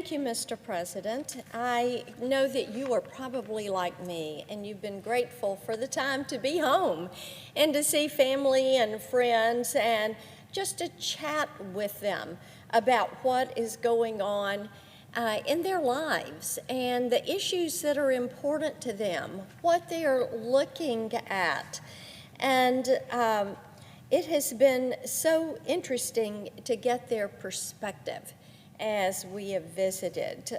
Thank you, Mr. President. I know that you are probably like me, and you've been grateful for the time to be home and to see family and friends and just to chat with them about what is going on in their lives and the issues that are important to them, what they are looking at. And it has been so interesting to get their perspective as we have visited.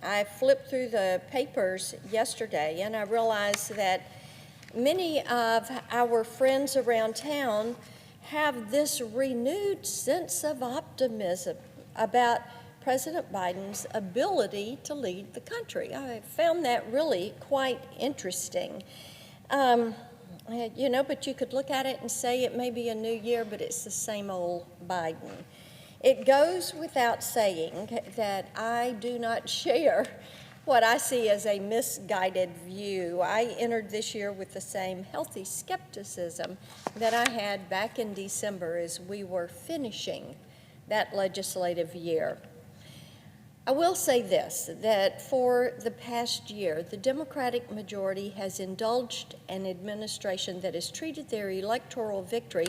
I flipped through the papers yesterday and I realized that many of our friends around town have this renewed sense of optimism about President Biden's ability to lead the country. I found that really quite interesting. But you could look at it and say it may be a new year, but it's the same old Biden. It goes without saying that I do not share what I see as a misguided view. I entered this year with the same healthy skepticism that I had back in December as we were finishing that legislative year. I will say this, that for the past year, the Democratic majority has indulged an administration that has treated their electoral victory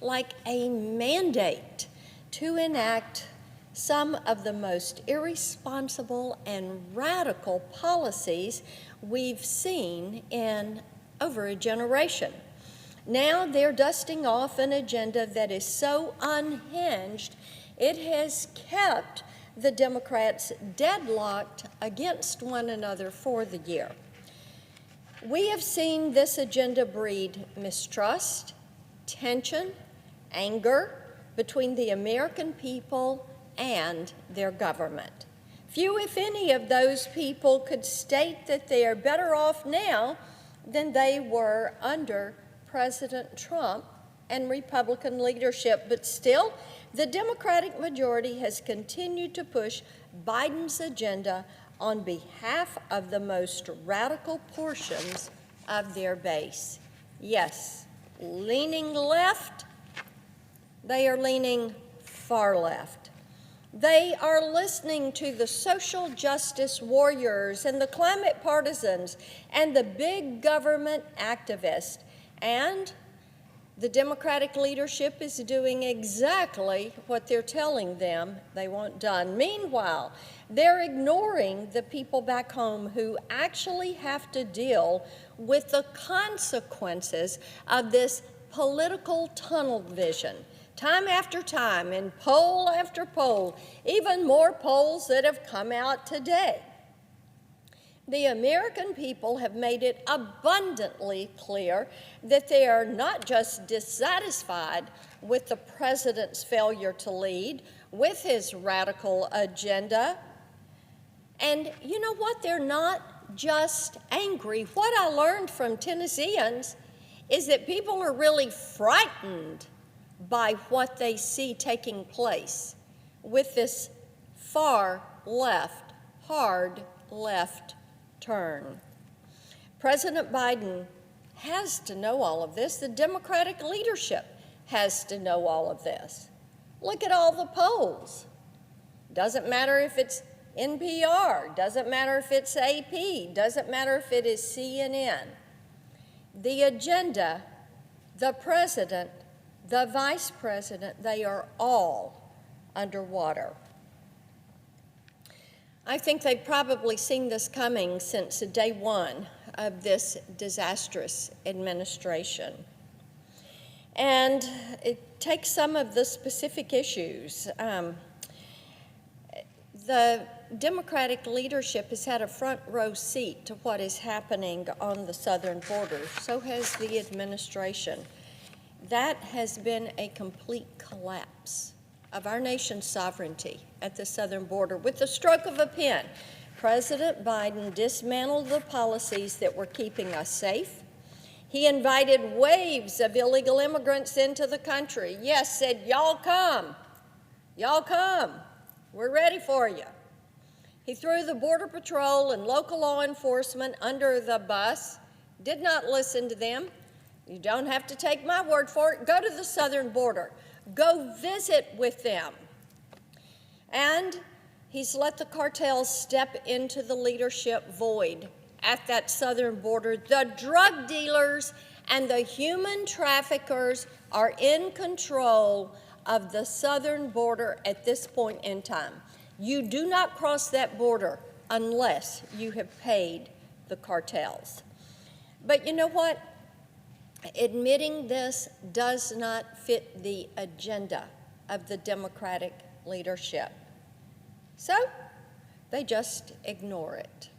like a mandate to enact some of the most irresponsible and radical policies we've seen in over a generation. Now they're dusting off an agenda that is so unhinged, it has kept the Democrats deadlocked against one another for the year. We have seen this agenda breed mistrust, tension, anger between the American people and their government. Few, if any, of those people could state that they are better off now than they were under President Trump and Republican leadership, but still, the Democratic majority has continued to push Biden's agenda on behalf of the most radical portions of their base. Yes, leaning left, they are leaning far left. They are listening to the social justice warriors and the climate partisans and the big government activists. And the Democratic leadership is doing exactly what they're telling them they want done. Meanwhile, they're ignoring the people back home who actually have to deal with the consequences of this political tunnel vision. Time after time, in poll after poll, even more polls that have come out today, the American people have made it abundantly clear that they are not just dissatisfied with the president's failure to lead, with his radical agenda. And you know what? They're not just angry. What I learned from Tennesseans is that people are really frightened by what they see taking place with this far left, hard left turn. President Biden has to know all of this. The Democratic leadership has to know all of this. Look at all the polls. Doesn't matter if it's NPR, doesn't matter if it's AP, doesn't matter if it is CNN. The agenda, the president, the vice president, they are all underwater. I think they've probably seen this coming since day one of this disastrous administration. And it takes some of the specific issues. The Democratic leadership has had a front row seat to what is happening on the southern border. So has the administration. That has been a complete collapse of our nation's sovereignty at the southern border. With the stroke of a pen, President Biden dismantled the policies that were keeping us safe. He invited waves of illegal immigrants into the country. Yes, said, y'all come, we're ready for you. He threw the Border Patrol and local law enforcement under the bus, did not listen to them. You don't have to take my word for it. Go to the southern border. Go visit with them. And He's let the cartels step into the leadership void at that southern border. The drug dealers and the human traffickers are in control of the southern border at this point in time. You do not cross that border unless you have paid the cartels. But you know what? Admitting this does not fit the agenda of the Democratic leadership. So they just ignore it.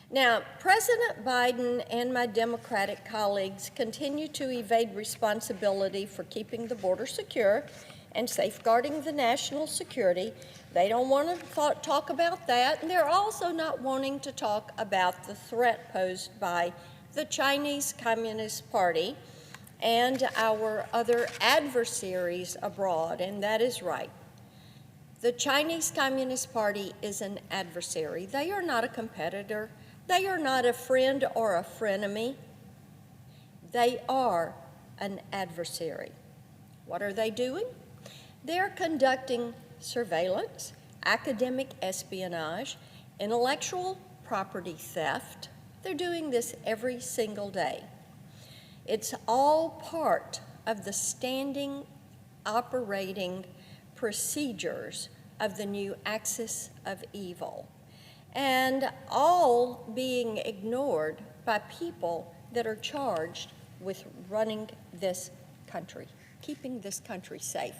Now, President Biden and my Democratic colleagues continue to evade responsibility for keeping the border secure and safeguarding the national security. They don't want to talk about that, and they're also not wanting to talk about the threat posed by the Chinese Communist Party and our other adversaries abroad, and that is right. The Chinese Communist Party is an adversary. They are not a competitor. They are not a friend or a frenemy. They are an adversary. What are they doing? They're conducting surveillance, academic espionage, intellectual property theft. They're doing this every single day. It's all part of the standing operating procedures of the new axis of evil, and all being ignored by people that are charged with running this country, keeping this country safe.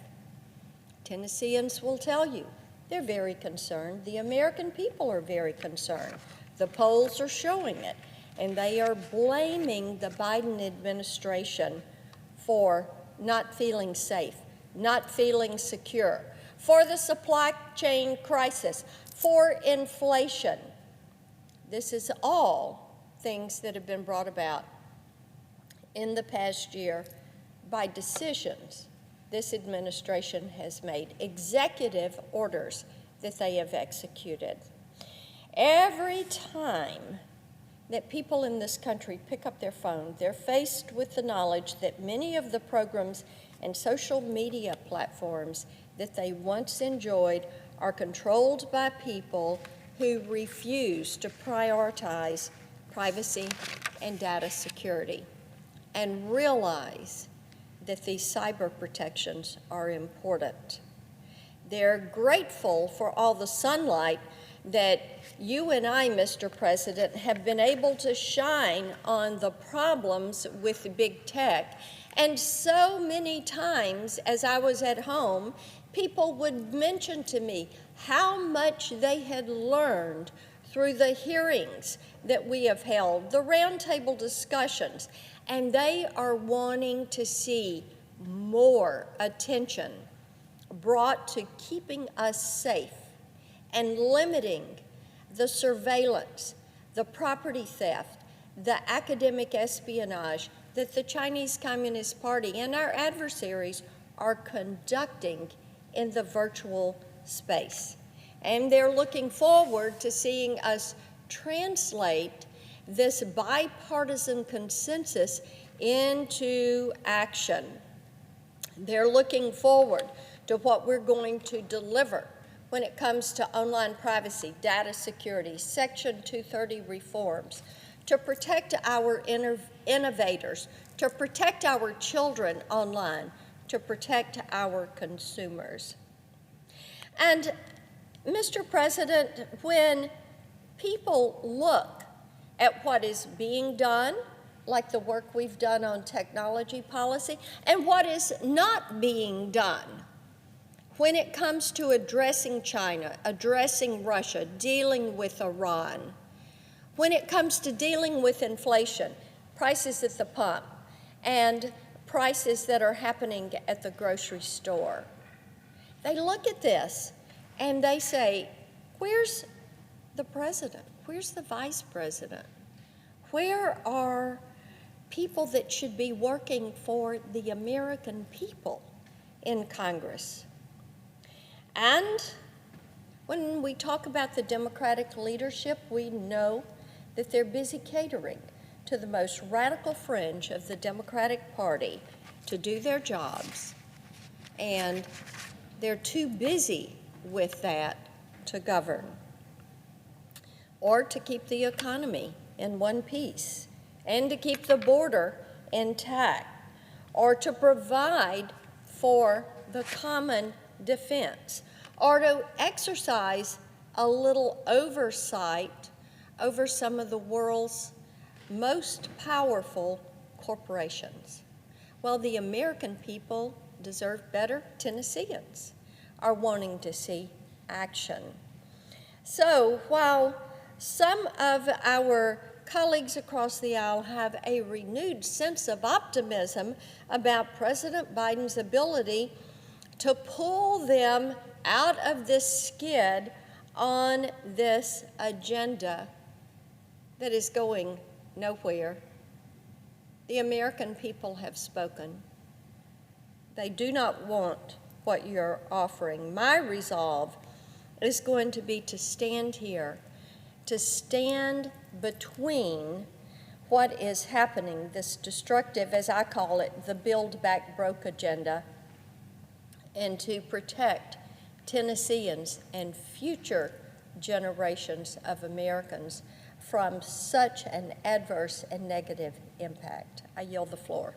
Tennesseans will tell you they're very concerned. The American people are very concerned. The polls are showing it, and they are blaming the Biden administration for not feeling safe, not feeling secure, for the supply chain crisis, for inflation. This is all things that have been brought about in the past year by decisions this administration has made, executive orders that they have executed. Every time that people in this country pick up their phone, they're faced with the knowledge that many of the programs and social media platforms that they once enjoyed are controlled by people who refuse to prioritize privacy and data security and realize that these cyber protections are important. They're grateful for all the sunlight that you and I, Mr. President, have been able to shine on the problems with big tech. And so many times as I was at home, people would mention to me how much they had learned through the hearings that we have held, the roundtable discussions, and they are wanting to see more attention brought to keeping us safe and limiting the surveillance, the property theft, the academic espionage that the Chinese Communist Party and our adversaries are conducting in the virtual space. And they're looking forward to seeing us translate this bipartisan consensus into action. They're looking forward to what we're going to deliver when it comes to online privacy, data security, Section 230 reforms, to protect our innovators, to protect our children online, to protect our consumers. And Mr. President, when people look at what is being done, like the work we've done on technology policy, and what is not being done when it comes to addressing China, addressing Russia, dealing with Iran, when it comes to dealing with inflation, prices at the pump, and prices that are happening at the grocery store, they look at this and they say, where's the president? Where's the vice president? Where are people that should be working for the American people in Congress? And when we talk about the Democratic leadership, we know that they're busy catering to the most radical fringe of the Democratic Party to do their jobs. And they're too busy with that to govern, or to keep the economy in one piece, and to keep the border intact, or to provide for the common defense, or to exercise a little oversight over some of the world's most powerful corporations. Well, the American people deserve better. Tennesseans are wanting to see action. So while some of our colleagues across the aisle have a renewed sense of optimism about President Biden's ability to pull them out of this skid on this agenda that is going nowhere, the American people have spoken. They do not want what you're offering. My resolve is going to be to stand here, to stand between what is happening, this destructive, as I call it, the Build Back Broke agenda, and to protect Tennesseans and future generations of Americans from such an adverse and negative impact. I yield the floor.